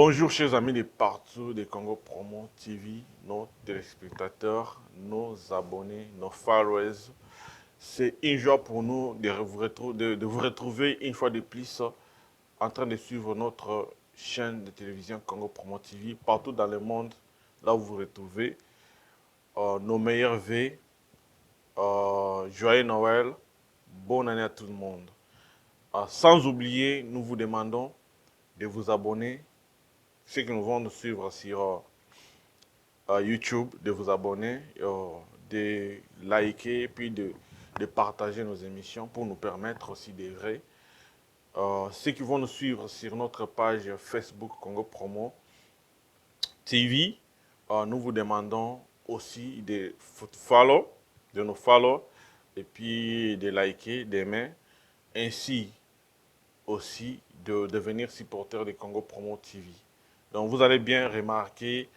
Bonjour chers amis de partout de Congo Promo TV, nos téléspectateurs, nos abonnés, nos followers. C'est une joie pour nous de vous retrouver une fois de plus en train de suivre notre chaîne de télévision Congo Promo TV partout dans le monde, là où vous vous retrouvez. Nos meilleurs vœux, joyeux Noël, bonne année à tout le monde. Sans oublier, nous vous demandons de vous abonner, ceux qui nous vont nous suivre sur YouTube, de vous abonner, de liker, puis de partager nos émissions pour nous permettre aussi d'œuvrer. Ceux qui vont nous suivre sur notre page Facebook Congo Promo TV, nous vous demandons aussi de nous follow, et puis de liker, d'aimer, ainsi aussi de devenir supporter de Congo Promo TV. Donc vous allez bien remarquer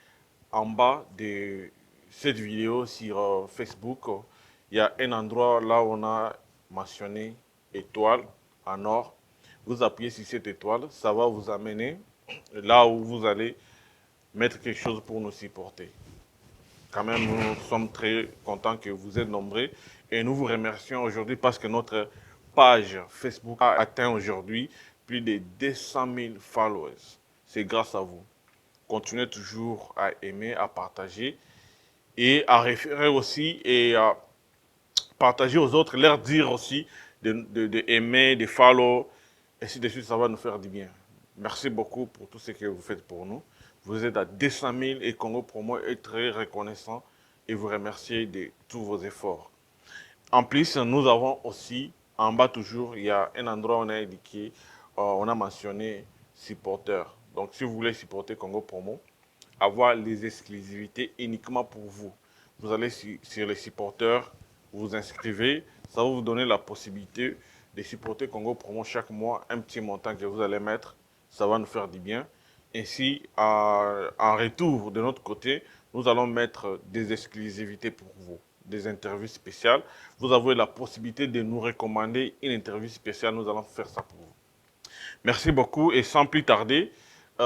en bas de cette vidéo sur Facebook, il y a un endroit là où on a mentionné étoile en or. Vous appuyez sur cette étoile, ça va vous amener là où vous allez mettre quelque chose pour nous supporter. Quand même, nous sommes très contents que vous êtes nombreux et nous vous remercions aujourd'hui parce que notre page Facebook a atteint aujourd'hui plus de 200 000 followers. C'est grâce à vous. Continuez toujours à aimer, à partager et à référer aussi et à partager aux autres, leur dire aussi de aimer, de follow, et ainsi de suite, ça va nous faire du bien. Merci beaucoup pour tout ce que vous faites pour nous. Vous êtes à 200 000 et Congo Promo est très reconnaissant et vous remercie de tous vos efforts. En plus, nous avons aussi, en bas toujours, il y a un endroit où on a indiqué, on a mentionné supporter. Donc, si vous voulez supporter Congo Promo, avoir les exclusivités uniquement pour vous. Vous allez sur les supporters, vous vous inscrivez, ça va vous donner la possibilité de supporter Congo Promo chaque mois, un petit montant que vous allez mettre, ça va nous faire du bien. Ainsi, en retour de notre côté, nous allons mettre des exclusivités pour vous, des interviews spéciales. Vous avez la possibilité de nous recommander une interview spéciale, nous allons faire ça pour vous. Merci beaucoup et sans plus tarder,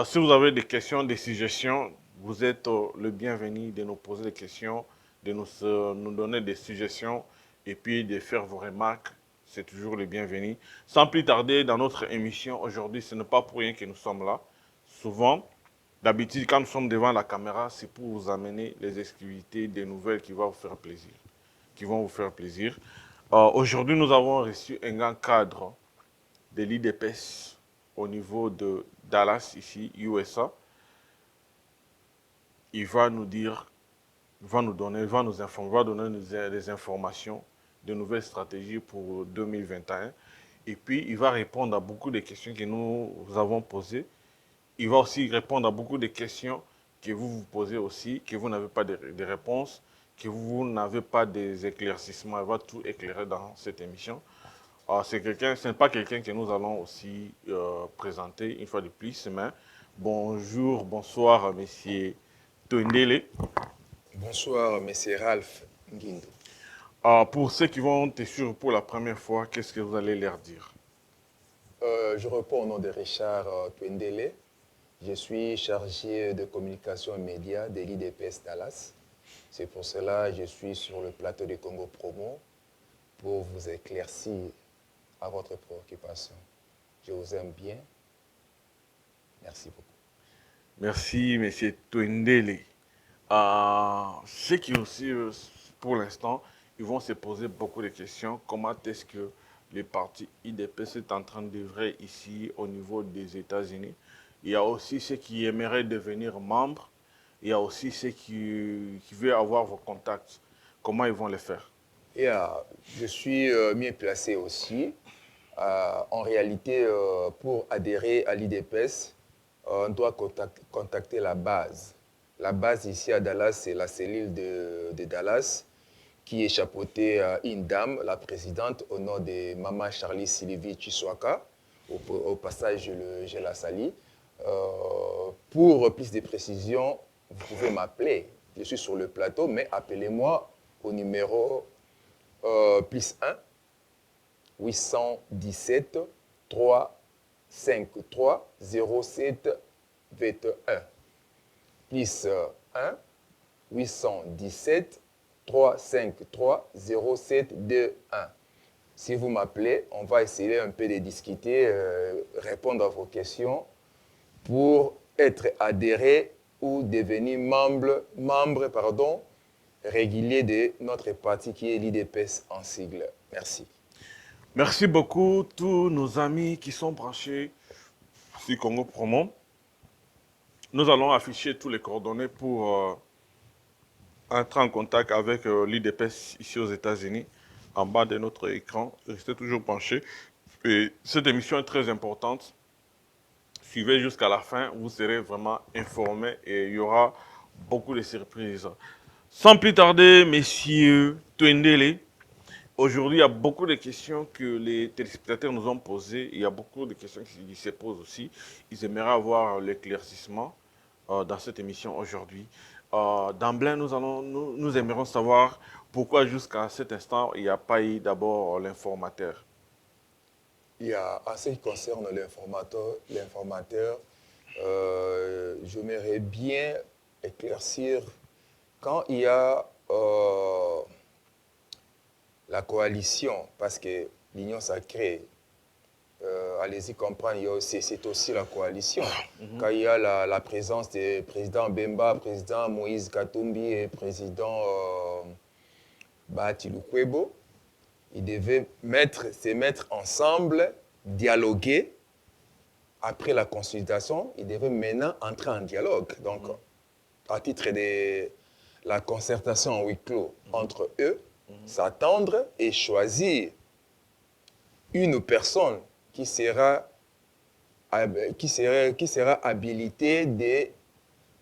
si vous avez des questions, des suggestions, vous êtes le bienvenu de nous poser des questions, de nous donner des suggestions et puis de faire vos remarques. C'est toujours le bienvenu. Sans plus tarder, dans notre émission aujourd'hui, ce n'est pas pour rien que nous sommes là. Souvent, d'habitude, quand nous sommes devant la caméra, c'est pour vous amener les exclusivités, des nouvelles qui vont vous faire plaisir. Qui vont vous faire plaisir. Aujourd'hui, nous avons reçu un grand cadre de l'IDPS au niveau de Dallas, ici, USA. Il va nous dire, il va nous donner, il va nous informer, il va donner des informations, de nouvelles stratégies pour 2021. Et puis, il va répondre à beaucoup de questions que nous avons posées. Il va aussi répondre à beaucoup de questions que vous vous posez aussi, que vous n'avez pas de réponses, que vous n'avez pas des éclaircissements. Il va tout éclairer dans cette émission. Ce n'est pas quelqu'un que nous allons aussi présenter une fois de plus, mais bonjour, bonsoir, monsieur Tondele. Bonsoir, monsieur Ralph Nguindo. Pour ceux qui vont te suivre pour la première fois, qu'est-ce que vous allez leur dire? Je réponds au nom de Richard Twendele. Je suis chargé de communication et médias de l'IDPS Dallas. C'est pour cela que je suis sur le plateau de Congo Promo pour vous éclaircir à votre préoccupation. Je vous aime bien. Merci beaucoup. Merci, monsieur Twendele. Ceux qui aussi, pour l'instant, ils vont se poser beaucoup de questions. Comment est-ce que le parti IDPS est en train d'œuvrer ici au niveau des États-Unis? Il y a aussi ceux qui aimeraient devenir membres. Il y a aussi ceux qui veulent avoir vos contacts. Comment ils vont le faire? Je suis mieux placé aussi. En réalité, pour adhérer à l'IDPS, on doit contacter la base. La base ici à Dallas, c'est la cellule de Dallas qui est chapeautée à une dame, la présidente, au nom de Maman Charlie Sylvie Chiswaka. Au passage, je la salue. Pour plus de précisions, vous pouvez m'appeler. Je suis sur le plateau, mais appelez-moi au numéro +1 817 353 07 21 plus 1 817 353 0721. Si vous m'appelez, on va essayer un peu de discuter, répondre à vos questions pour être adhéré ou devenir membre régulier de notre parti qui est l'IDPS en sigle. Merci. Merci beaucoup tous nos amis qui sont branchés sur Congo Promo. Nous allons afficher tous les coordonnées pour entrer en contact avec l'IDPS ici aux États-Unis en bas de notre écran. Restez toujours branchés. Et cette émission est très importante. Suivez jusqu'à la fin, vous serez vraiment informés et il y aura beaucoup de surprises. Sans plus tarder, messieurs Twendele, aujourd'hui, il y a beaucoup de questions que les téléspectateurs nous ont posées. Il y a beaucoup de questions qui se posent aussi. Ils aimeraient avoir l'éclaircissement dans cette émission aujourd'hui. D'emblée, nous aimerions savoir pourquoi jusqu'à cet instant, il n'y a pas eu d'abord l'informateur. Il y a, en ce qui concerne l'informateur, j'aimerais bien éclaircir quand il y a la coalition, parce que l'Union sacrée, allez-y comprendre, c'est aussi la coalition. Quand il y a la présence des présidents Bemba, président Moïse Katumbi et président Bahati Lukwebo, ils devaient se mettre ensemble, dialoguer. Après la consultation, ils devaient maintenant entrer en dialogue. Donc, à titre de la concertation en huis clos entre eux, s'attendre et choisir une personne qui sera habilitée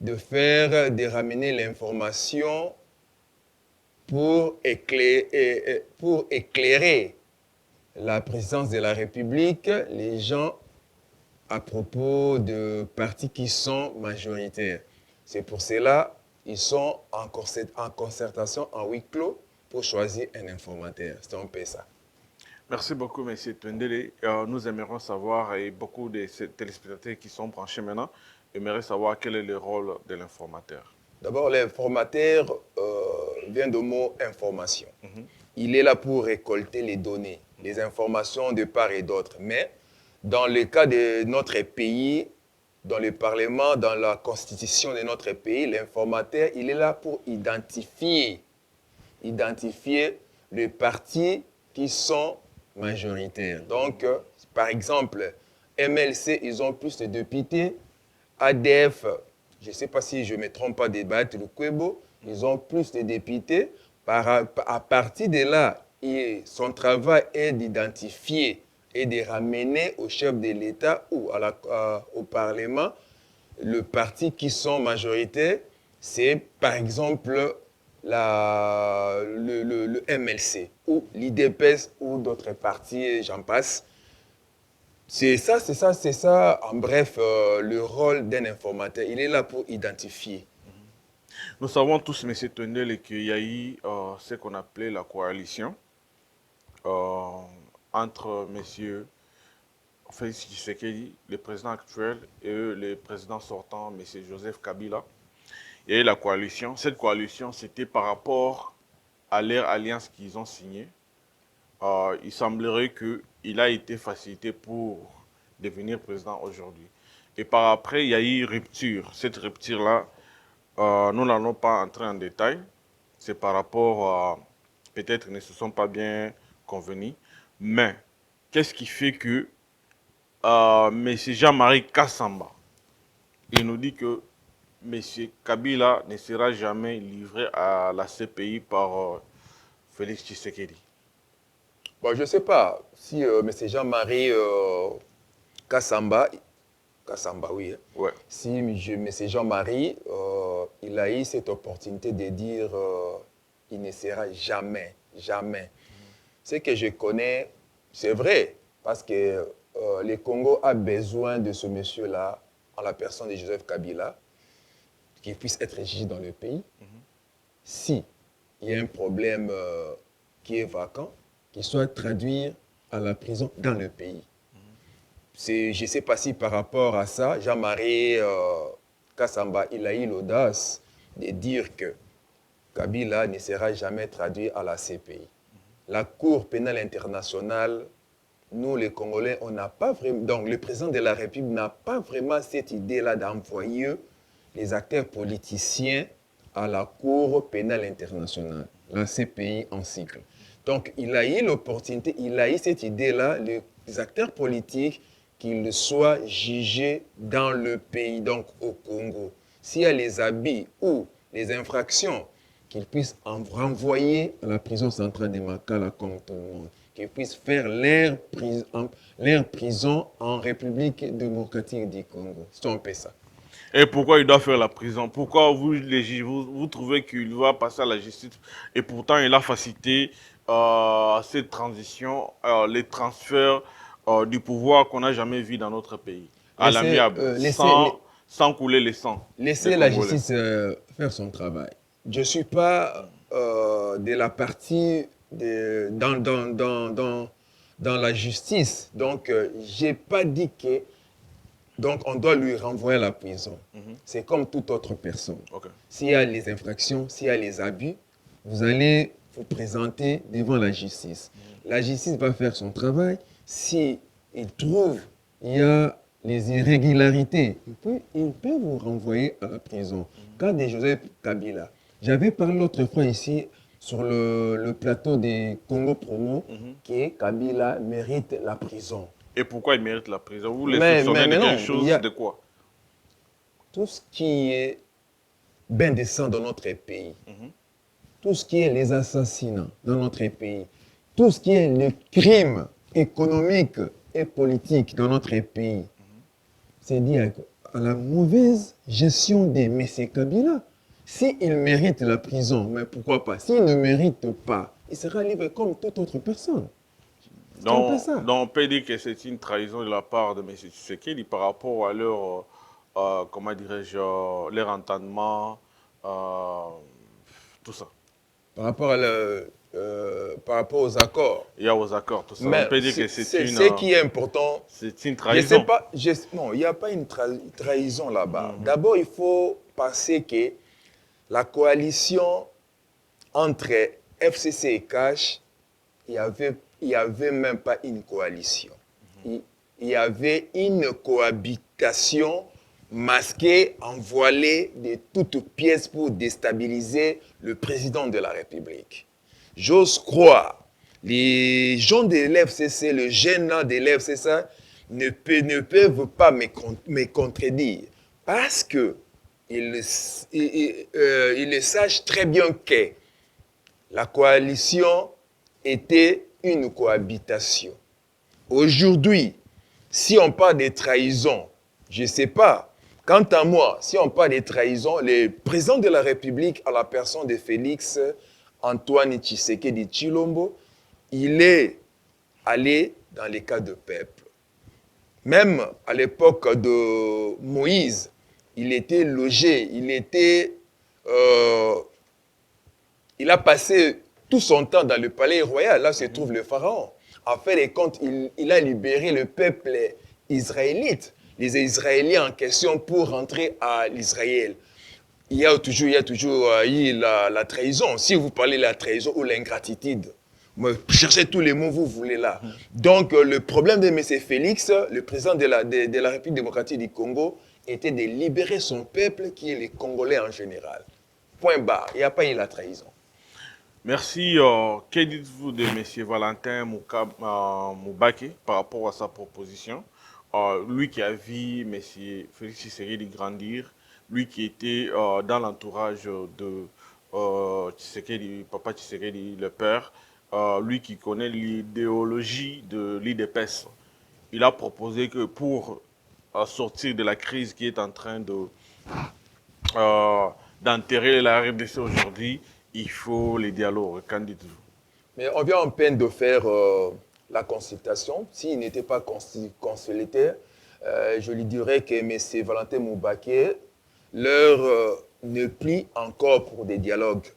de ramener l'information pour éclairer la présidence de la République, les gens à propos de partis qui sont majoritaires. C'est pour cela qu'ils sont en concertation en huis clos pour choisir un informateur. C'est un peu ça. Merci beaucoup, M. Twendele. Nous aimerions savoir, et beaucoup de ces téléspectateurs qui sont branchés maintenant, aimeraient savoir quel est le rôle de l'informateur. D'abord, l'informateur vient du mot information. Il est là pour récolter les données, les informations de part et d'autre. Mais dans le cas de notre pays, dans le Parlement, dans la constitution de notre pays, l'informateur, il est là pour identifier les partis qui sont majoritaires. Donc, par exemple, MLC, ils ont plus de députés. ADF, je ne sais pas si je ne me trompe pas, de Bahati Lukwebo, ils ont plus de députés. À partir de là, son travail est d'identifier et de ramener au chef de l'État ou au Parlement le parti qui sont majoritaires. C'est par exemple le MLC ou l'IDPS ou d'autres partis, j'en passe. C'est ça, en bref, le rôle d'un informateur. Il est là pour identifier. Nous savons tous, M. Twendele, qu'il y a eu ce qu'on appelait la coalition entre M. Félix Tshisekedi, le président actuel, et le président sortant, M. Joseph Kabila. Il y a eu la coalition. Cette coalition, c'était par rapport à leur alliance qu'ils ont signée. Il semblerait qu'il a été facilité pour devenir président aujourd'hui. Et par après, il y a eu rupture. Cette rupture-là, nous n'allons pas entrer en détail. C'est par rapport à... Peut-être qu'ils ne se sont pas bien convenus. Mais, qu'est-ce qui fait que M. Jean-Marie Kassamba, il nous dit que M. Kabila ne sera jamais livré à la CPI par Félix Tshisekedi? Bon, je ne sais pas si M. Jean-Marie Kassamba, oui. Hein. Ouais. Si M. Jean-Marie, il a eu cette opportunité de dire il ne sera jamais. Ce que je connais, c'est vrai, parce que le Congo a besoin de ce monsieur-là, en la personne de Joseph Kabila, qui puisse être jugé dans le pays. Si il y a un problème qui est vacant, qu'il soit traduit à la prison dans le pays. je ne sais pas si par rapport à ça, Jean-Marie Kassamba, il a eu l'audace de dire que Kabila ne sera jamais traduit à la CPI. La Cour pénale internationale, nous les Congolais, on n'a pas vraiment... Donc le président de la République n'a pas vraiment cette idée-là d'envoyer les acteurs politiciens à la Cour pénale internationale, la CPI en cycle. Donc il a eu l'opportunité, il a eu cette idée-là, les acteurs politiques, qu'ils soient jugés dans le pays, donc au Congo. S'il y a les abus ou les infractions, qu'ils puissent en renvoyer à la prison centrale de Makala comme tout le monde, qu'ils puissent faire leur prison en République démocratique du Congo. C'est un peu ça. Et pourquoi il doit faire la prison? Pourquoi vous, les juges, vous trouvez qu'il va passer à la justice et pourtant il a facilité cette transition, les transferts du pouvoir qu'on n'a jamais vu dans notre pays, à l'amiable, sans couler les sangs. Laissez la justice faire son travail. Je ne suis pas de la partie dans la justice. Donc, je n'ai pas dit que donc on doit lui renvoyer à la prison. C'est comme toute autre personne. Okay. S'il y a les infractions, s'il y a les abus, vous allez vous présenter devant la justice. La justice va faire son travail. S'il trouve qu'il y a les irrégularités, il peut vous renvoyer à la prison. Cas de Joseph Kabila. J'avais parlé l'autre fois ici sur le plateau des Congo Promo que Kabila mérite la prison. Et pourquoi il mérite la prison? Vous les soupçonnez de quelque chose, de quoi? Tout ce qui est bien décent dans notre pays, tout ce qui est les assassinats dans notre pays, tout ce qui est le crime économique et politique dans notre pays, c'est dit à la mauvaise gestion de M. Kabila. S'il mérite la prison, mais pourquoi pas? S'il ne mérite pas, il sera libre comme toute autre personne. Donc, on peut dire que c'est une trahison de la part de M. Tshisekedi par rapport à leur, comment dirais-je, leur entendement, tout ça. Par rapport aux accords. Il y a aux accords, tout ça. Mais on peut dire que c'est une... Ce qui est important... C'est une trahison. Non, il n'y a pas une trahison là-bas. D'abord, il faut penser que la coalition entre FCC et CASH, il y avait même pas une coalition. Il y avait une cohabitation masquée, envoilée de toutes pièces pour déstabiliser le président de la République. J'ose croire, les gens de l'FCC, le jeune de l'FCC, ne peuvent pas me contredire parce que ils sachent très bien que la coalition était une cohabitation. Aujourd'hui, si on parle de trahison, je ne sais pas. Quant à moi, si on parle de trahison, le président de la République, à la personne de Félix Antoine Tshisekedi Tshilombo, il est allé dans les cas de peuple. Même à l'époque de Moïse, il était logé, il a passé tout son temps dans le palais royal, là se trouve le pharaon. En fait de compte, il a libéré le peuple israélite, les Israéliens en question pour rentrer à l'Israël. Il y a toujours eu la trahison. Si vous parlez de la trahison ou l'ingratitude, cherchez tous les mots que vous voulez là. Donc le problème de M. Félix, le président de la République démocratique du Congo, était de libérer son peuple qui est les Congolais en général. Point barre, il n'y a pas eu la trahison. Merci. Que dites-vous de M. Valentin Moubaké par rapport à sa proposition? Lui qui a vu M. Félix Tshisekedi grandir, lui qui était dans l'entourage de Tshisekedi, Papa Tshisekedi, le père, lui qui connaît l'idéologie de l'IDPS. Il a proposé que pour sortir de la crise qui est en train d'enterrer la RDC aujourd'hui, il faut les dialogues. Qu'en dites-vous? Mais on vient en peine de faire la consultation. S'il n'était pas consulté, je lui dirais que M. Valentin Moubaké leur ne plie encore pour des dialogues.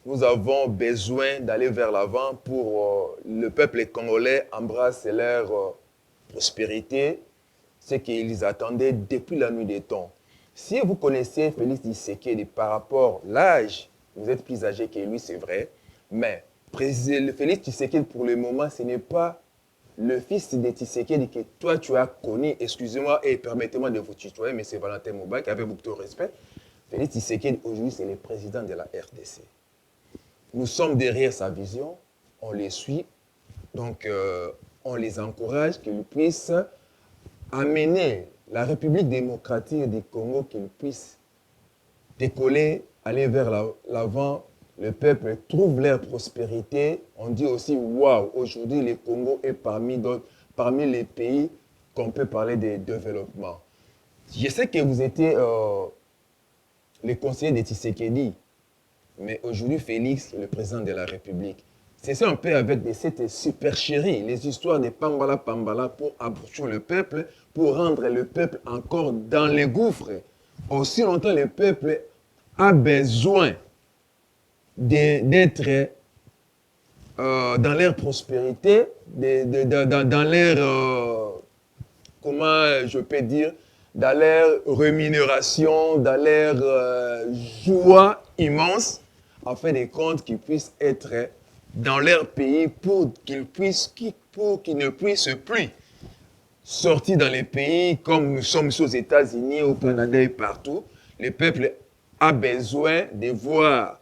Nous avons besoin d'aller vers l'avant pour le peuple congolais embrasse leur prospérité, ce qu'ils attendaient depuis la nuit des temps. Si vous connaissez Félix Tshisekedi par rapport à l'âge, vous êtes plus âgé que lui, c'est vrai, mais Félix Tshisekedi, pour le moment, ce n'est pas le fils de Tshisekedi que toi, tu as connu, excusez-moi et permettez-moi de vous tutoyer, mais c'est Valentin Mouba qui avait beaucoup de respect. Félix Tshisekedi, aujourd'hui, c'est le président de la RDC. Nous sommes derrière sa vision, on les suit, donc on les encourage qu'ils puissent amener la République démocratique du Congo, qu'ils puissent décoller, aller vers l'avant. Le peuple trouve leur prospérité. On dit aussi, waouh, aujourd'hui le Congo est parmi les pays qu'on peut parler de développement. Je sais que vous étiez le conseiller de Tshisekedi, mais aujourd'hui, Félix est le président de la République. C'est ça un peu avec cette supercherie, les histoires de Pambala Pambala pour aboutir le peuple, pour rendre le peuple encore dans les gouffres. Aussi longtemps, le peuple a besoin d'être dans leur prospérité, dans leur, comment je peux dire, dans leur rémunération, dans leur joie immense, en fin de compte, qu'ils puissent être dans leur pays pour qu'ils ne puissent plus sortir dans les pays comme nous sommes aux États-Unis, au Canada et partout. Le peuple a besoin de voir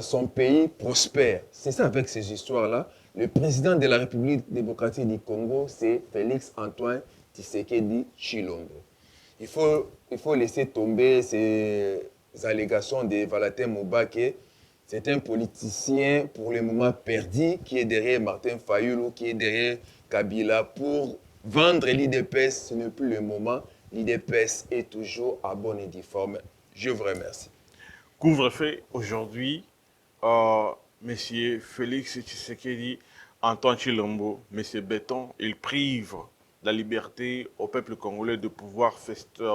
son pays prospère. C'est ça avec ces histoires-là. Le président de la République démocratique du Congo, c'est Félix Antoine Tshisekedi Tshilombo. Il faut laisser tomber ces allégations de Valentin Mouba que c'est un politicien pour le moment perdu qui est derrière Martin Fayulu, qui est derrière Kabila pour vendre l'IDPS. Ce n'est plus le moment. L'IDPS est toujours à bonne et due forme. Je vous remercie. Couvre-feu aujourd'hui, Monsieur Félix Tshisekedi, Antoine Tshilombo, Monsieur Béton, il prive la liberté au peuple congolais de pouvoir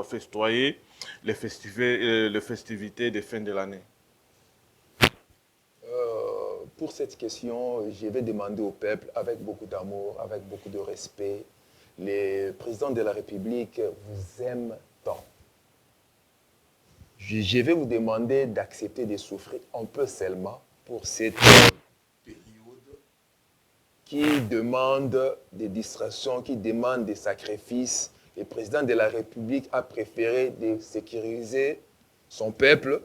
festoyer les festivités de fin de l'année. Pour cette question, je vais demander au peuple, avec beaucoup d'amour, avec beaucoup de respect, les présidents de la République vous aiment tant. Je vais vous demander d'accepter de souffrir un peu seulement pour cette période qui demande des distractions, qui demande des sacrifices. Le président de la République a préféré de sécuriser son peuple,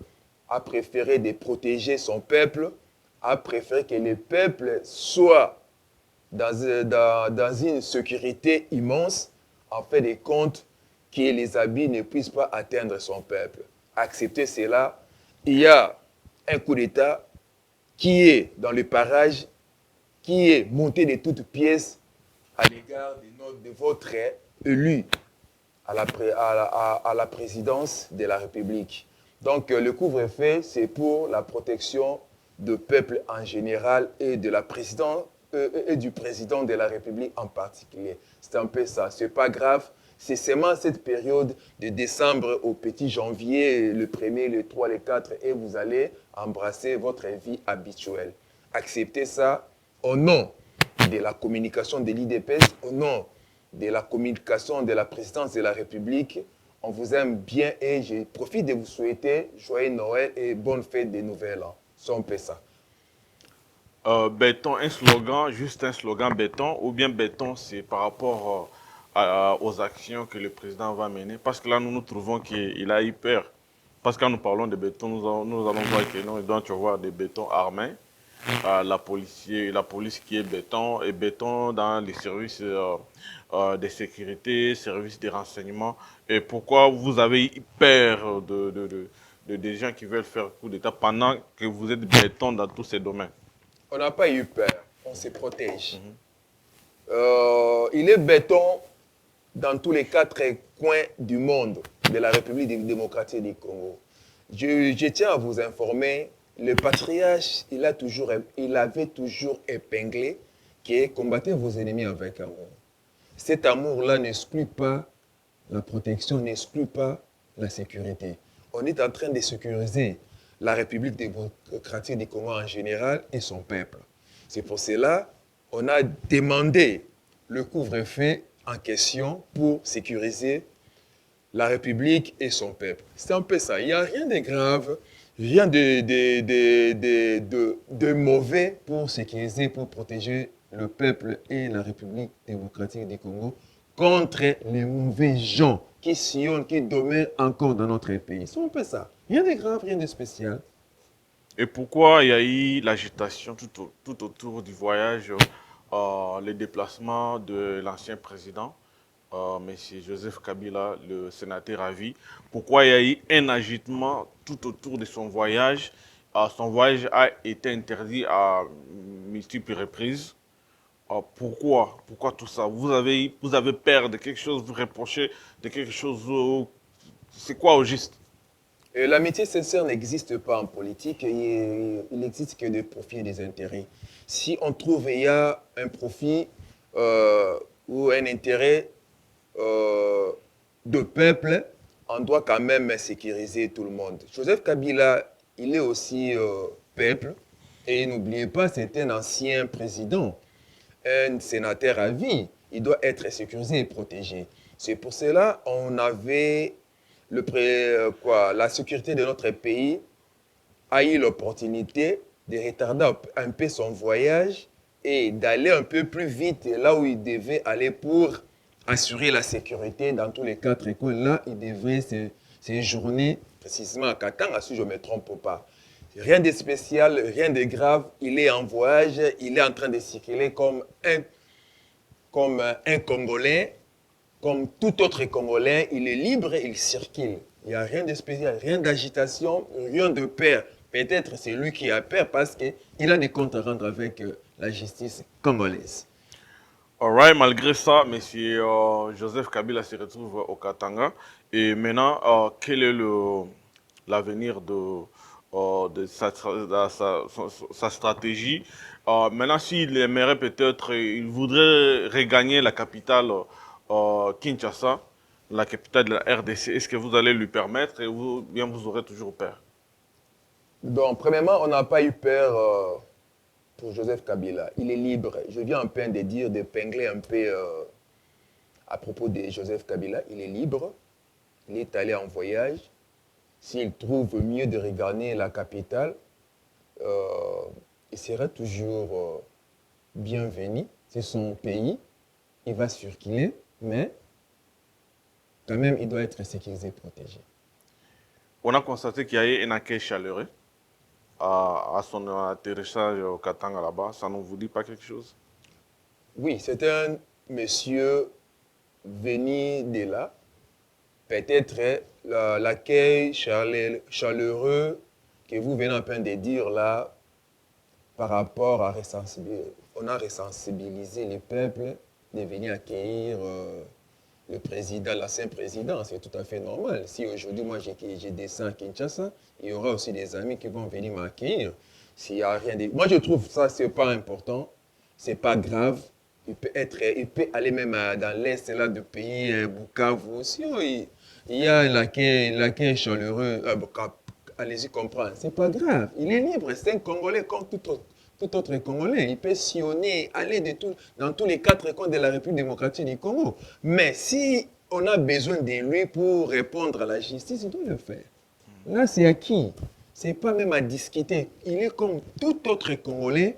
a préféré de protéger son peuple, a préféré que le peuple soit dans une sécurité immense, en fait de compte que les habits ne puissent pas atteindre son peuple. Accepter cela, il y a un coup d'État qui est dans le parage, qui est monté de toutes pièces à l'égard de votre élu à la présidence de la République. Donc le couvre-feu, c'est pour la protection du peuple en général et de la présidence et du président de la République en particulier. C'est un peu ça. Ce n'est pas grave. C'est seulement cette période de décembre au petit janvier, le 1er, le 3, le 4, et vous allez embrasser votre vie habituelle. Acceptez ça au nom de la communication de l'IDPS, au nom de la communication de la présidence de la République. On vous aime bien et je profite de vous souhaiter joyeux Noël et bonne fête de Nouvel An. C'est un peu ça. Béton, un slogan, juste un slogan béton, ou bien béton, c'est par rapport aux actions que le président va mener. Parce que là, nous trouvons qu'il a eu peur. Parce que quand nous parlons de béton, nous allons voir que nous devons avoir des bétons armés. La police qui est béton, et béton dans les services de sécurité, services de renseignement. Et pourquoi vous avez peur de des gens qui veulent faire coup d'État pendant que vous êtes béton dans tous ces domaines? On n'a pas eu peur, on se protège. Il est béton dans tous les 4 coins du monde de la République démocratique du Congo. Je tiens à vous informer, le patriarche, il avait toujours épinglé que combattez vos ennemis avec amour. Cet amour-là n'exclut pas la protection, n'exclut pas la sécurité. On est en train de sécuriser la République démocratique du Congo en général et son peuple. C'est pour cela qu'on a demandé le couvre-feu en question pour sécuriser la République et son peuple. C'est un peu ça. Il n'y a rien de grave, rien de mauvais pour sécuriser, pour protéger le peuple et la République démocratique du Congo contre les mauvais gens qui sillonnent, qui dominent encore dans notre pays. C'est un peu ça. Rien de grave, rien de spécial. Et pourquoi il y a eu l'agitation tout autour du voyage, les déplacements de l'ancien président, M. Joseph Kabila, le sénateur à vie? Pourquoi il y a eu un agitement tout autour de son voyage? Son voyage a été interdit à multiples reprises. Pourquoi? Pourquoi tout ça? Vous avez peur de quelque chose, vous reprochez de quelque chose. C'est quoi au juste? L'amitié sincère n'existe pas en politique, il n'existe que des profits et des intérêts. Si on trouve il y a un profit ou un intérêt de peuple, on doit quand même sécuriser tout le monde. Joseph Kabila, il est aussi peuple, et n'oubliez pas, c'est un ancien président, un sénateur à vie. Il doit être sécurisé et protégé. C'est pour cela qu'on avait la sécurité de notre pays a eu l'opportunité de retarder un peu son voyage et d'aller un peu plus vite là où il devait aller pour assurer la sécurité dans tous les 4 écoles. Là, il devrait séjourner précisément à Katanga, si je ne me trompe pas. Rien de spécial, rien de grave. Il est en voyage, il est en train de circuler comme un Congolais. Comme tout autre Congolais, il est libre, il circule. Il n'y a rien de spécial, rien d'agitation, rien de peur. Peut-être c'est lui qui a peur parce qu'il a des comptes à rendre avec la justice congolaise. Alright, malgré ça, M. Joseph Kabila se retrouve au Katanga. Et maintenant, quel est l'avenir de sa stratégie? Maintenant, s'il aimerait peut-être, il voudrait regagner la capitale Kinshasa, la capitale de la RDC, est-ce que vous allez lui permettre et bien vous aurez toujours peur? Donc, premièrement, on n'a pas eu peur pour Joseph Kabila. Il est libre. Je viens un peu de dire, d'épingler un peu à propos de Joseph Kabila. Il est libre. Il est allé en voyage. S'il trouve mieux de regagner la capitale, il sera toujours bienvenu. C'est son pays. Il va circuler, mais quand même, il doit être sécurisé, protégé. On a constaté qu'il y a eu un accueil chaleureux à son atterrissage au Katanga là-bas. Ça ne vous dit pas quelque chose? Oui, c'est un monsieur venu de là. Peut-être l'accueil chaleureux que vous venez en train de dire là, par rapport à on a ressensibilisé les peuples de venir accueillir le président, l'ancien président. C'est tout à fait normal. Si aujourd'hui, moi, je descends à Kinshasa, il y aura aussi des amis qui vont venir m'accueillir. S'il y a rien de... Moi, je trouve ça, c'est pas important. C'est pas grave. Il peut aller même dans l'est là du pays, Bukavu aussi. Il y a l'accueil chaleureux. Allez-y comprendre. C'est pas grave. Il est libre. C'est un Congolais comme tout autre Congolais. Il peut sillonner, aller dans tous les 4 coins de la République démocratique du Congo. Mais si on a besoin de lui pour répondre à la justice, il doit le faire. Là, c'est acquis. Ce n'est pas même à discuter. Il est comme tout autre Congolais.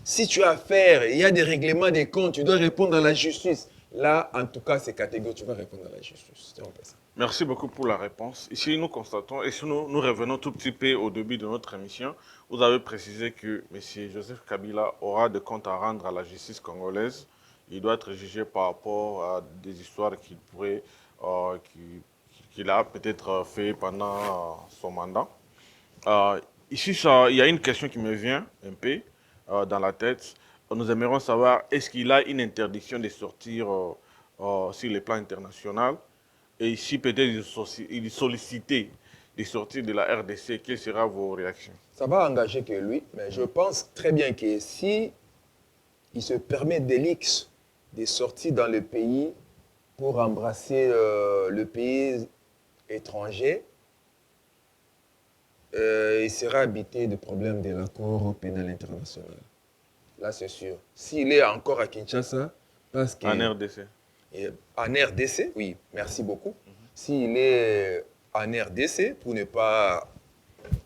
Si tu as affaire, il y a des règlements des comptes, tu dois répondre à la justice. Là, en tout cas, c'est catégorique, tu vas répondre à la justice. C'est un peu ça. Merci beaucoup pour la réponse. Ici, nous constatons, et si nous revenons tout petit peu au début de notre émission, vous avez précisé que M. Joseph Kabila aura des comptes à rendre à la justice congolaise. Il doit être jugé par rapport à des histoires qu'il a peut-être fait pendant son mandat. Ici, il y a une question qui me vient un peu dans la tête. Nous aimerions savoir, est-ce qu'il a une interdiction de sortir sur les plans internationaux? Et ici, peut-être, il sollicitait de sortir de la RDC. Quelles seront vos réactions? Ça va engager que lui, mais je pense très bien que si il se permet d'élix de sortir dans le pays pour embrasser le pays étranger, il sera habité de problèmes de la Cour pénale internationale. Là, c'est sûr. S'il est encore à Kinshasa, parce que... En RDC. Et en RDC, oui, merci beaucoup. S'il est en RDC, pour ne pas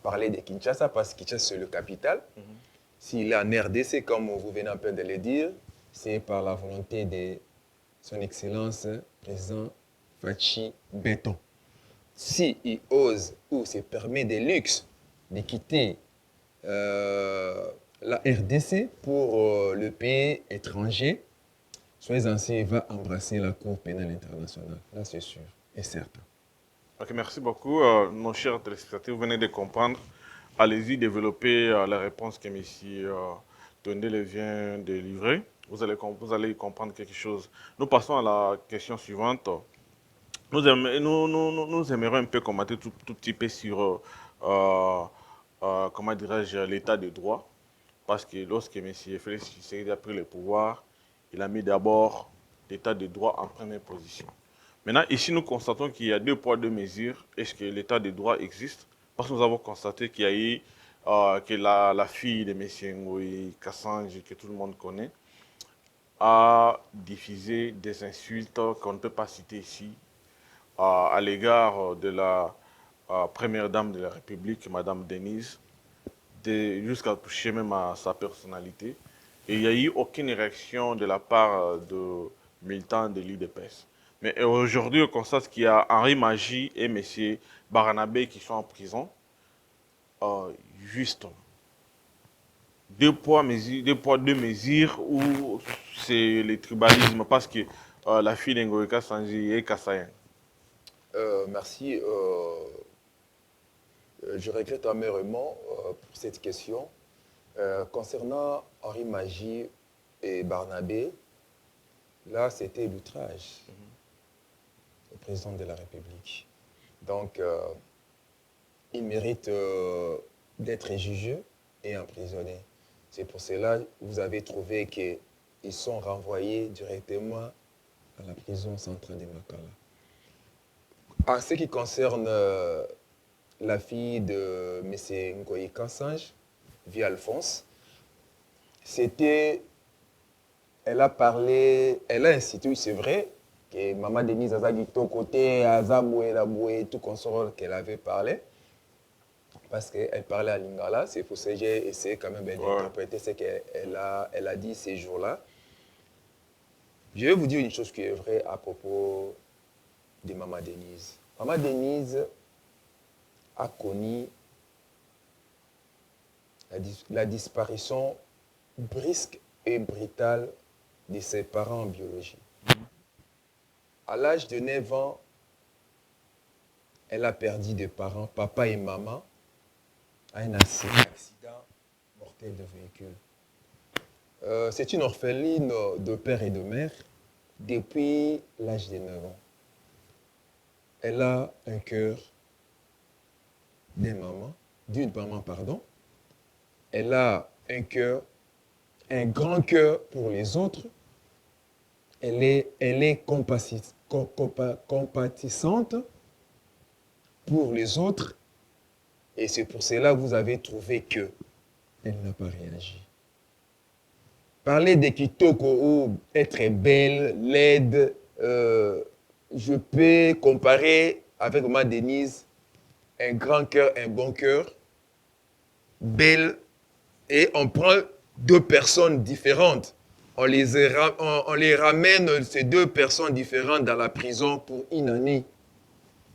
parler de Kinshasa, parce que Kinshasa c'est le capital, s'il est en RDC, comme vous venez un peu de le dire, c'est par la volonté de son Excellence, président Fachi Béton. S'il ose ou se permet de luxe de quitter la RDC pour le pays étranger, soyez ainsi, il va embrasser la Cour pénale internationale. Là, c'est sûr et certain. Ok, merci beaucoup. Nos chers téléspectateurs, vous venez de comprendre. Allez-y, développez la réponse que M. Tondele vient de livrer. Vous allez y comprendre quelque chose. Nous passons à la question suivante. Nous aimerions un peu commenter tout petit peu sur, comment dirais-je, l'état de droit. Parce que lorsque M. Félix Tshisekedi a pris le pouvoir, il a mis d'abord l'état de droit en première position. Maintenant, ici, nous constatons qu'il y a deux poids, deux mesures. Est-ce que l'état de droit existe? Parce que nous avons constaté qu'il y a eu que la fille de M. Ngoï Kassange, que tout le monde connaît, a diffusé des insultes qu'on ne peut pas citer ici à l'égard de la première dame de la République, Madame Denise, jusqu'à toucher même à sa personnalité. Et il n'y a eu aucune réaction de la part de militants de l'IDPS. Mais aujourd'hui, on constate qu'il y a Henri Magie et M. Baranabé qui sont en prison. Juste deux poids, deux mesures, ou c'est le tribalisme parce que la fille d'Engoïka Sanji est Kassayen. Merci. Je regrette amèrement pour cette question. Concernant Henri Magie et Barnabé, là, c'était l'outrage au président de la République. Donc, il mérite d'être jugé et emprisonné. C'est pour cela que vous avez trouvé qu'ils sont renvoyés directement à la prison centrale de Makala. En ce qui concerne la fille de M. Ngoï Kansange, vie Alphonse, elle a parlé, elle a incité, c'est vrai, que Maman Denise a dit tout côté, Azaboué, Laboué, tout consort qu'elle avait parlé, parce qu'elle parlait à Lingala, c'est pour ça que j'ai essayé quand même d'interpréter ce qu'elle a dit ces jours-là. Je vais vous dire une chose qui est vraie à propos de Maman Denise. Maman Denise a connu la disparition brusque et brutale de ses parents en biologie. À l'âge de 9 ans, elle a perdu des parents, papa et maman, à un accident mortel de véhicule. C'est une orpheline de père et de mère depuis l'âge de 9 ans. Elle a un cœur d'une maman, pardon. Elle a un cœur, un grand cœur pour les autres. Elle est compatissante pour les autres. Et c'est pour cela que vous avez trouvé qu'elle n'a pas réagi. Parler de Kitoko ou être belle, laide, je peux comparer avec ma Denise, un grand cœur, un bon cœur, belle, et on prend deux personnes différentes. On les ramène, ces deux personnes différentes, dans la prison pour une année.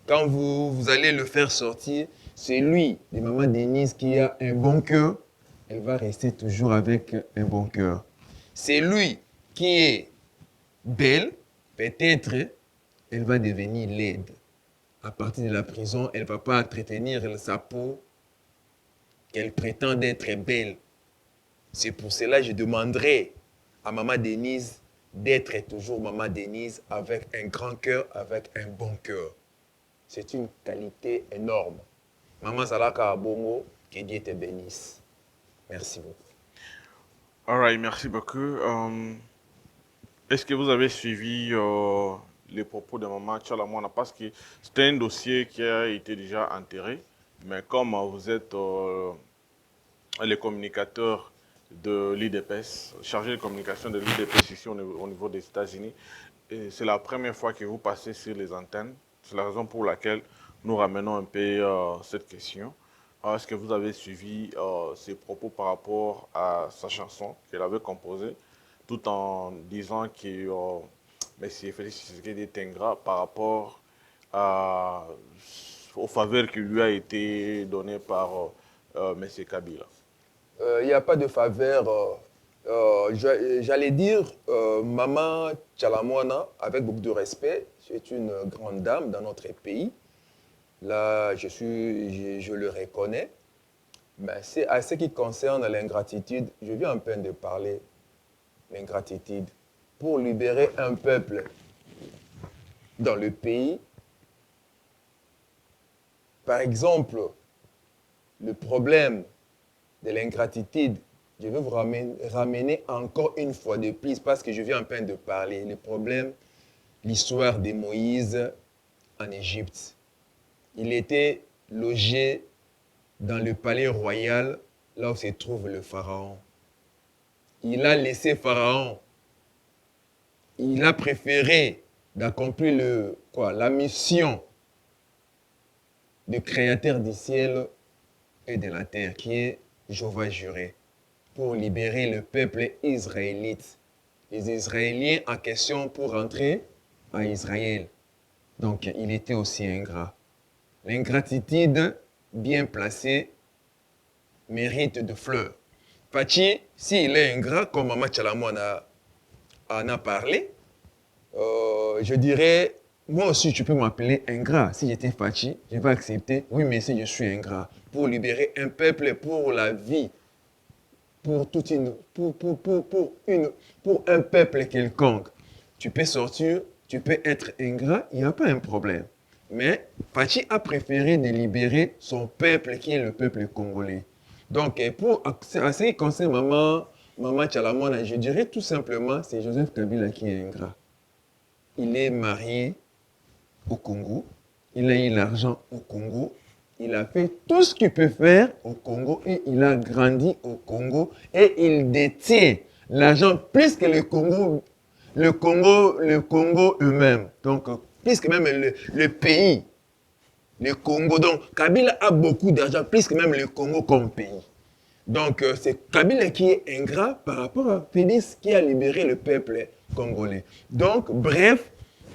Quand vous allez le faire sortir, c'est lui, de Maman Denise, qui a un bon cœur. Elle va rester toujours avec un bon cœur. C'est lui qui est belle, peut-être, elle va devenir laide. À partir de la prison, elle ne va pas entretenir sa peau qu'elle prétend être belle. C'est pour cela que je demanderai à Maman Denise d'être toujours Maman Denise avec un grand cœur, avec un bon cœur. C'est une qualité énorme. Maman Salaka Abongo, que Dieu te bénisse. Merci beaucoup. All right, merci beaucoup. Est-ce que vous avez suivi les propos de Maman Tchalamouana? Parce que c'était un dossier qui a été déjà enterré, mais comme vous êtes les communicateurs de l'IDPS, chargé de communication de l'IDPS ici au niveau des États-Unis. Et c'est la première fois que vous passez sur les antennes. C'est la raison pour laquelle nous ramenons un peu cette question. Est-ce que vous avez suivi ses propos par rapport à sa chanson qu'elle avait composée, tout en disant que M. Félix Tshisekedi est ingrat par rapport aux faveurs qui lui a été données par M. Kabila? Il n'y a pas de faveur. J'allais dire, Maman Tchalamouana, avec beaucoup de respect, c'est une grande dame dans notre pays. Là, je le reconnais. Mais c'est à ce qui concerne l'ingratitude, je viens en peine de parler l'ingratitude. Pour libérer un peuple dans le pays, par exemple, le problème de l'ingratitude, je vais vous ramener encore une fois de plus parce que je viens en peine de parler. Le problème, l'histoire de Moïse en Égypte. Il était logé dans le palais royal, là où se trouve le pharaon. Il a laissé Pharaon. Il a préféré d'accomplir la mission de créateur du ciel et de la terre, qui est Jéhovah juré, pour libérer le peuple israélite. Les Israéliens en question pour rentrer en Israël. Donc, il était aussi ingrat. L'ingratitude bien placée mérite de fleurs. Fachi, s'il est ingrat, comme Maman Tchalamouana en a parlé, je dirais, moi aussi tu peux m'appeler ingrat. Si j'étais Fachi, je vais accepter, oui mais si je suis ingrat, pour libérer un peuple, pour la vie, pour un peuple quelconque. Tu peux sortir, tu peux être ingrat, il n'y a pas un problème. Mais Fachi a préféré de libérer son peuple qui est le peuple congolais. Donc, à ce qui concerne Maman Tchalamouana, je dirais tout simplement, c'est Joseph Kabila qui est ingrat. Il est marié au Congo, il a eu l'argent au Congo, il a fait tout ce qu'il peut faire au Congo et il a grandi au Congo et il détient l'argent plus que le Congo eux-mêmes. Donc, plus que même le pays, le Congo. Donc, Kabila a beaucoup d'argent, plus que même le Congo comme pays. Donc, c'est Kabila qui est ingrat par rapport à Félix qui a libéré le peuple congolais. Donc, bref,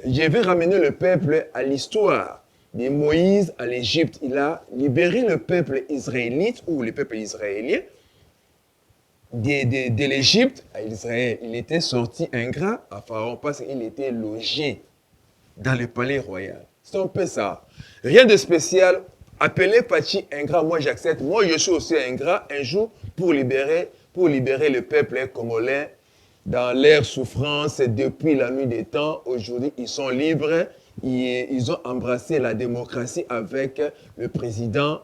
je vais ramener le peuple à l'histoire de Moïse à l'Égypte. Il a libéré le peuple israélite ou le peuple israélien de l'Égypte à Israël. Il était sorti ingrat à Pharaon parce qu'il était logé dans le palais royal. C'est un peu ça. Rien de spécial. Appeler Fachi ingrat, moi j'accepte. Moi je suis aussi ingrat un jour pour libérer le peuple congolais dans leur souffrance depuis la nuit des temps. Aujourd'hui, ils sont libres. Ils ont embrassé la démocratie avec le président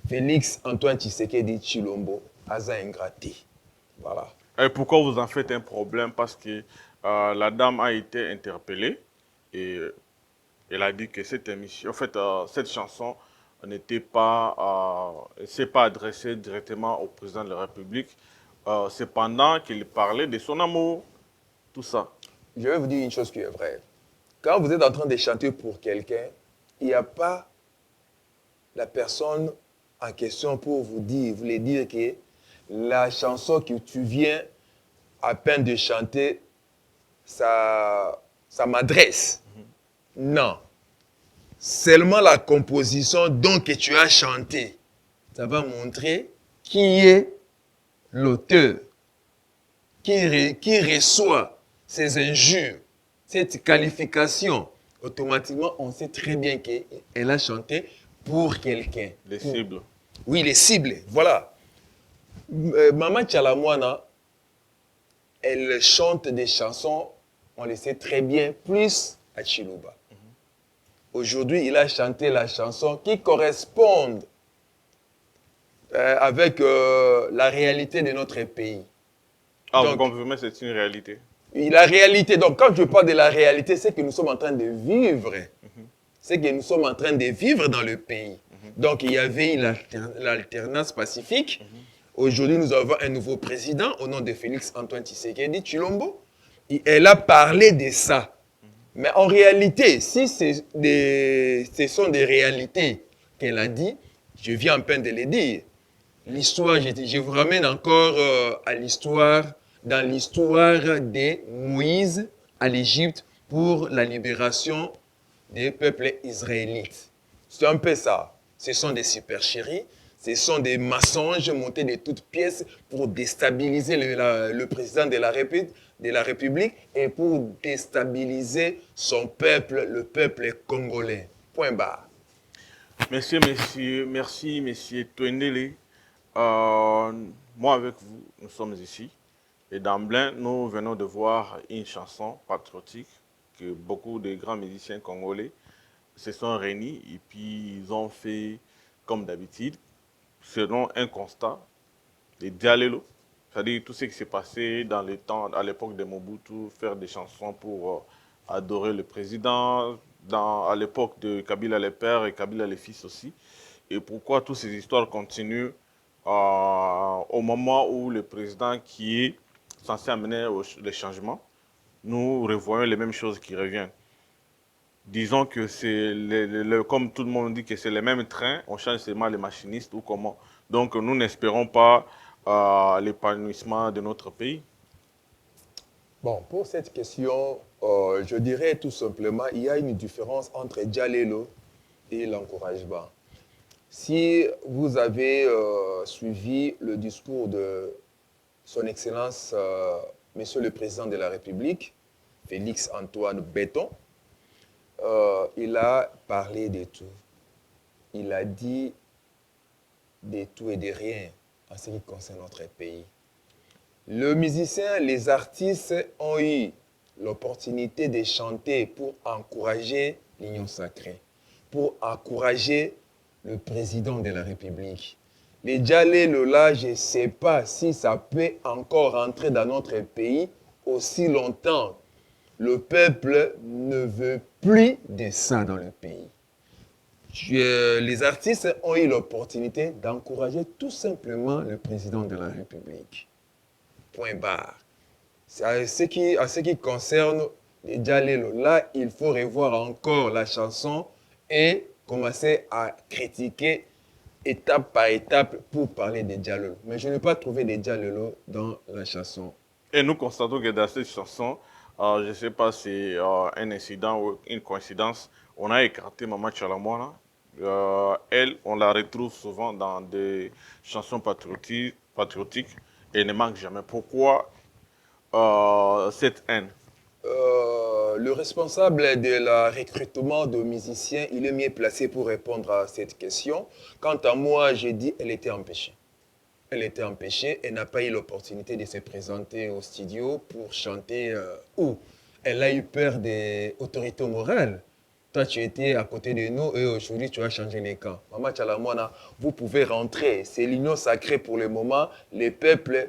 Félix Antoine Tshisekedi Tshilombo, Aza Ingrati. Voilà. Et pourquoi vous en faites un problème? Parce que la dame a été interpellée et elle a dit que cette émission, en fait, cette chanson n'était pas, s'est pas adressée directement au président de la République. Cependant qu'il parlait de son amour, tout ça. Je vais vous dire une chose qui est vraie. Quand vous êtes en train de chanter pour quelqu'un, il n'y a pas la personne en question pour vous voulez dire que la chanson que tu viens à peine de chanter, ça m'adresse. Non. Seulement la composition donc que tu as chanté, ça va montrer qui est l'auteur, qui reçoit ces injures, cette qualification. Automatiquement, on sait très bien qu'elle a chanté pour quelqu'un. Les cibles. Oui, les cibles, voilà. Maman Tchalamouana, elle chante des chansons, on le sait très bien, plus à Chiluba. Aujourd'hui, il a chanté la chanson qui correspond avec la réalité de notre pays. Ah, donc, vous confirmez, c'est une réalité. La réalité, donc quand je parle de la réalité, c'est que nous sommes en train de vivre. C'est que nous sommes en train de vivre dans le pays. Donc il y avait l'alternance pacifique. Aujourd'hui, nous avons un nouveau président au nom de Félix Antoine Tshisekedi Tshilombo. Et elle a parlé de ça. Mais en réalité, si ce sont des réalités qu'elle a dit, je viens à peine de les dire. L'histoire, je vous ramène encore à l'histoire, dans l'histoire de Moïse à l'Égypte pour la libération des peuples israélites. C'est un peu ça. Ce sont des supercheries, ce sont des mensonges montés de toutes pièces pour déstabiliser le président de la République et pour déstabiliser son peuple, le peuple congolais. Point barre. Merci, monsieur Twendele. Moi, avec vous, nous sommes ici. Et d'emblée, nous venons de voir une chanson patriotique que beaucoup de grands musiciens congolais se sont réunis et puis ils ont fait, comme d'habitude, selon un constat, des dialélos. C'est-à-dire tout ce qui s'est passé dans les temps, à l'époque de Mobutu, faire des chansons pour adorer le président, à l'époque de Kabila le père et Kabila le fils aussi. Et pourquoi toutes ces histoires continuent au moment où le président qui est censé amener les changements, nous revoyons les mêmes choses qui reviennent. Disons que c'est, comme tout le monde dit que c'est les mêmes trains, on change seulement les machinistes ou comment. Donc nous n'espérons pas l'épanouissement de notre pays. Bon, pour cette question, je dirais tout simplement, il y a une différence entre Dialelo et l'encouragement. Si vous avez suivi le discours de Son Excellence, Monsieur le Président de la République, Félix Antoine Béton, il a parlé de tout. Il a dit de tout et de rien en ce qui concerne notre pays. Les musiciens, les artistes ont eu l'opportunité de chanter pour encourager l'Union sacrée, pour encourager le président de la République. Les Djalé Lola, je ne sais pas si ça peut encore rentrer dans notre pays aussi longtemps. Le peuple ne veut plus de ça dans le pays. Les artistes ont eu l'opportunité d'encourager tout simplement le président de la République. Point barre. À ce qui concerne les Djalé Lola, il faut revoir encore la chanson et commencer à critiquer étape par étape pour parler des Djalé. Mais je n'ai pas trouvé des Djalé dans la chanson. Et nous constatons que dans cette chanson, je ne sais pas si c'est un incident ou une coïncidence, on a écarté Mama Tchalamwana. Elle, on la retrouve souvent dans des chansons patriotiques et ne manque jamais. Pourquoi cette haine? Le responsable de la recrutement de musiciens, il est mieux placé pour répondre à cette question. Quant à moi, j'ai dit qu'elle était empêchée. Elle était empêchée, elle n'a pas eu l'opportunité de se présenter au studio pour chanter où elle a eu peur des autorités morales. Toi, tu étais à côté de nous et aujourd'hui, tu as changé les camps. Mama Tchalamwana, vous pouvez rentrer. C'est l'union sacrée pour le moment. Les peuples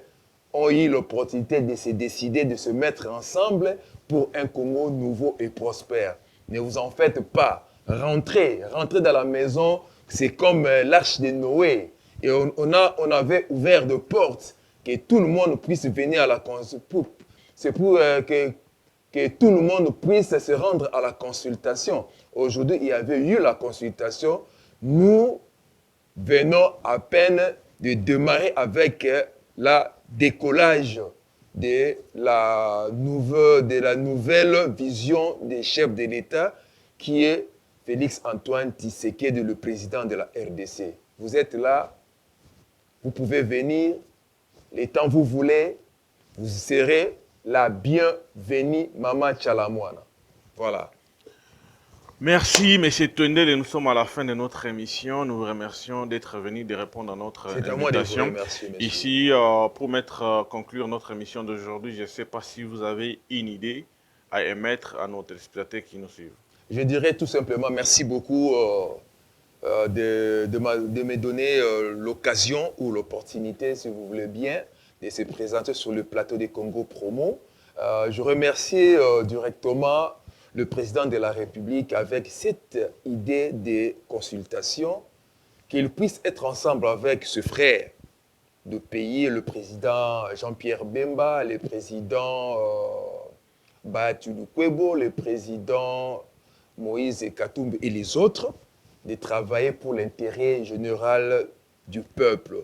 ont eu l'opportunité de se décider, de se mettre ensemble pour un Congo nouveau et prospère. Ne vous en faites pas. Rentrez dans la maison. C'est comme l'arche de Noé. Et on avait ouvert de portes que tout le monde puisse venir à la consultation. C'est pour que tout le monde puisse se rendre à la consultation. Aujourd'hui, il y avait eu la consultation. Nous venons à peine de démarrer avec la décollage de la nouvelle vision des chefs de l'État qui est Félix Antoine Tshisekedi, le président de la RDC. Vous êtes là, vous pouvez venir, les temps vous voulez, vous serez la bienvenue, Mama Tchalamwana. Voilà. Merci, M. Twendele. Nous sommes à la fin de notre émission. Nous vous remercions d'être venu, de répondre à notre invitation. C'est à moi de vous remercier, monsieur. Ici, pour conclure notre émission d'aujourd'hui, je ne sais pas si vous avez une idée à émettre à nos téléspectateurs qui nous suivent. Je dirais tout simplement merci beaucoup de me donner l'occasion ou l'opportunité, si vous voulez bien, de se présenter sur le plateau des Congo Promo. Je remercie directement le président de la République avec cette idée de consultation, qu'il puisse être ensemble avec ce frère de payer le président Jean-Pierre Bemba, le président Baatulu Kwebo, le président Moïse Katumbi et les autres, de travailler pour l'intérêt général du peuple.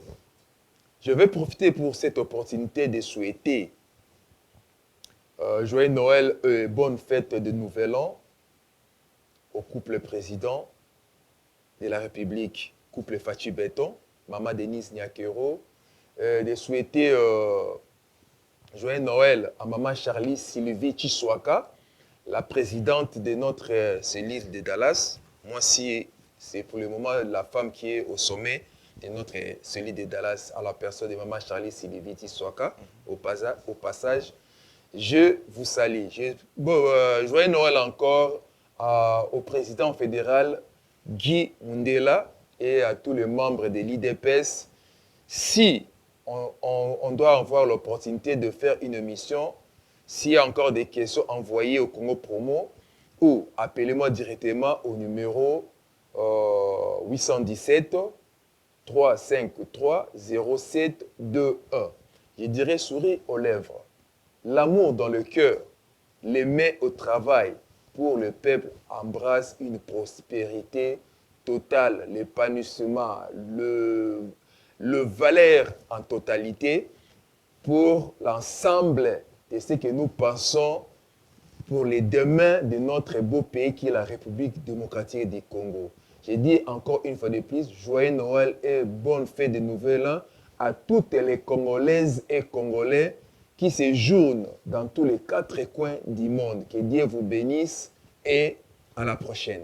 Je vais profiter pour cette opportunité de souhaiter joyeux Noël et bonne fête de Nouvel An au couple président de la République, couple Fachi Beton, Maman Denise Nyakero, de souhaiter joyeux Noël à Maman Charlie Sylvie Chiswaka, la présidente de notre cellule de Dallas. Moi, c'est pour le moment la femme qui est au sommet de notre cellule de Dallas, à la personne de Maman Charlie Sylvie Chiswaka. Au passage, je vous salue. Joyeux Noël encore au président fédéral Guy Mundela et à tous les membres de l'IDPS. Si on doit avoir l'opportunité de faire une émission, s'il y a encore des questions, envoyées au Congo Promo ou appelez-moi directement au numéro 817 353 0721. Je dirais sourire aux lèvres, l'amour dans le cœur, les mains au travail pour le peuple embrasse une prospérité totale, l'épanouissement, le valeur en totalité pour l'ensemble de ce que nous pensons pour les demain de notre beau pays qui est la République démocratique du Congo. J'ai dit encore une fois de plus, joyeux Noël et bonne fête de Nouvel An à toutes les Congolaises et Congolais qui séjournent dans tous les 4 coins du monde. Que Dieu vous bénisse et à la prochaine.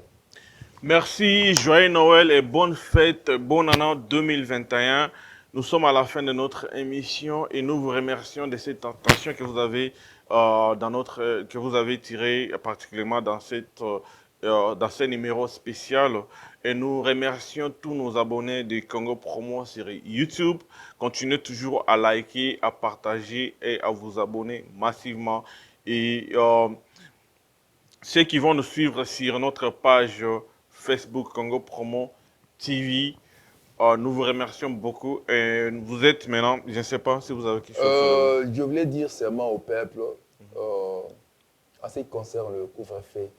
Merci, joyeux Noël et bonne fête, bon an 2021. Nous sommes à la fin de notre émission et nous vous remercions de cette attention que vous avez que vous avez tirée particulièrement dans ce numéro spécial. Et nous remercions tous nos abonnés de Congo Promo sur YouTube. Continuez toujours à liker, à partager et à vous abonner massivement. Et ceux qui vont nous suivre sur notre page Facebook Congo Promo TV, nous vous remercions beaucoup. Et vous êtes maintenant, je ne sais pas si vous avez quelque chose. Je voulais dire seulement au peuple, en ce qui concerne le couvre-feu,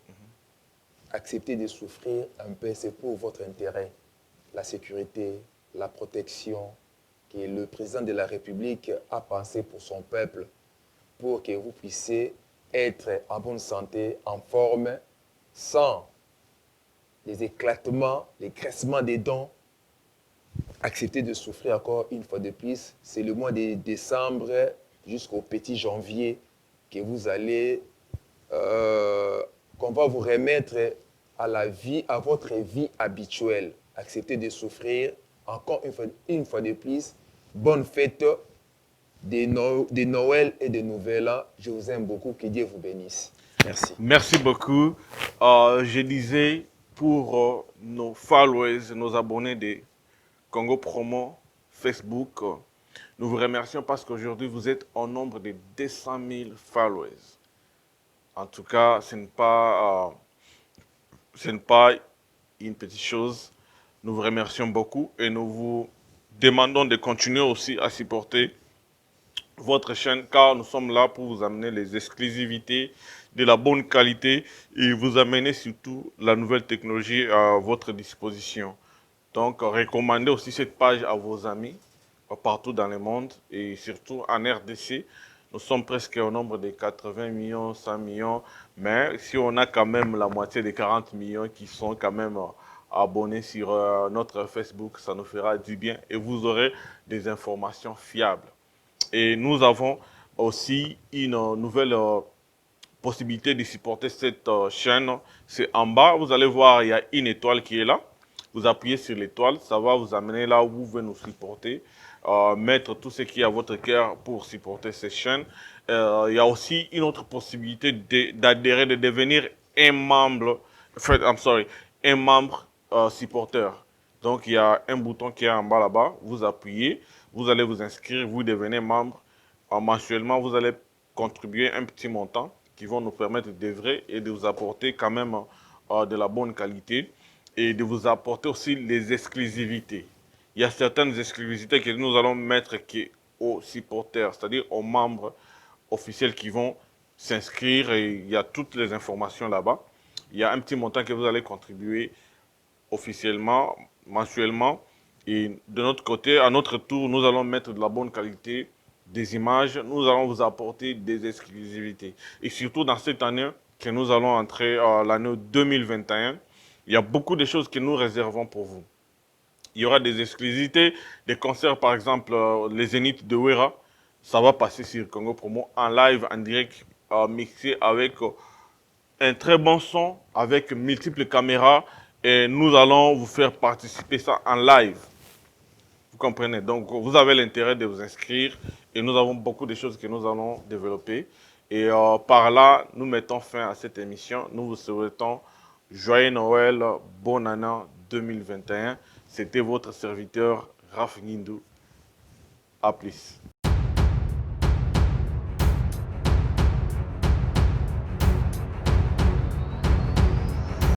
acceptez de souffrir un peu, c'est pour votre intérêt. La sécurité, la protection que le président de la République a pensé pour son peuple, pour que vous puissiez être en bonne santé, en forme, sans les éclatements, les graissements des dents. Acceptez de souffrir encore une fois de plus. C'est le mois de décembre jusqu'au petit janvier que vous allez, qu'on va vous remettre à la vie, à votre vie habituelle. Acceptez de souffrir encore une fois de plus. Bonne fête de Noël et de Nouvel An. Je vous aime beaucoup. Que Dieu vous bénisse. Merci. Merci beaucoup. Je disais pour nos followers, nos abonnés de Congo Promo Facebook, nous vous remercions parce qu'aujourd'hui vous êtes au nombre de 200 000 followers. En tout cas, ce n'est pas une petite chose. Nous vous remercions beaucoup et nous vous demandons de continuer aussi à supporter votre chaîne car nous sommes là pour vous amener les exclusivités de la bonne qualité et vous amener surtout la nouvelle technologie à votre disposition. Donc, recommandez aussi cette page à vos amis partout dans le monde et surtout en RDC. Nous sommes presque au nombre de 80 millions, 100 millions, mais si on a quand même la moitié des 40 millions qui sont quand même abonnés sur notre Facebook, ça nous fera du bien et vous aurez des informations fiables. Et nous avons aussi une nouvelle possibilité de supporter cette chaîne. C'est en bas, vous allez voir, il y a une étoile qui est là. Vous appuyez sur l'étoile, ça va vous amener là où vous pouvez nous supporter, mettre tout ce qui est à votre cœur pour supporter cette chaîne. Il y a aussi une autre possibilité d'adhérer, de devenir un membre, un membre supporter. Donc il y a un bouton qui est en bas là-bas, vous appuyez, vous allez vous inscrire, vous devenez membre. Mensuellement, vous allez contribuer un petit montant qui vont nous permettre d'œuvrer et de vous apporter quand même de la bonne qualité et de vous apporter aussi les exclusivités il y a certaines exclusivités que nous allons mettre aux supporters, c'est-à-dire aux membres officiels qui vont s'inscrire et il y a toutes les informations là-bas. Il y a un petit montant que vous allez contribuer officiellement, mensuellement. Et de notre côté, à notre tour, nous allons mettre de la bonne qualité, des images, nous allons vous apporter des exclusivités. Et surtout dans cette année que nous allons entrer l'année 2021, il y a beaucoup de choses que nous réservons pour vous. Il y aura des exclusivités, des concerts par exemple, les Zénith de Wera, ça va passer sur Congo Promo en live, en direct, mixé avec un très bon son, avec multiples caméras et nous allons vous faire participer ça en live. Vous comprenez? Donc, vous avez l'intérêt de vous inscrire et nous avons beaucoup de choses que nous allons développer. Et par là, nous mettons fin à cette émission. Nous vous souhaitons joyeux Noël, bonne année 2021. C'était votre serviteur Raf Guindou. À plus.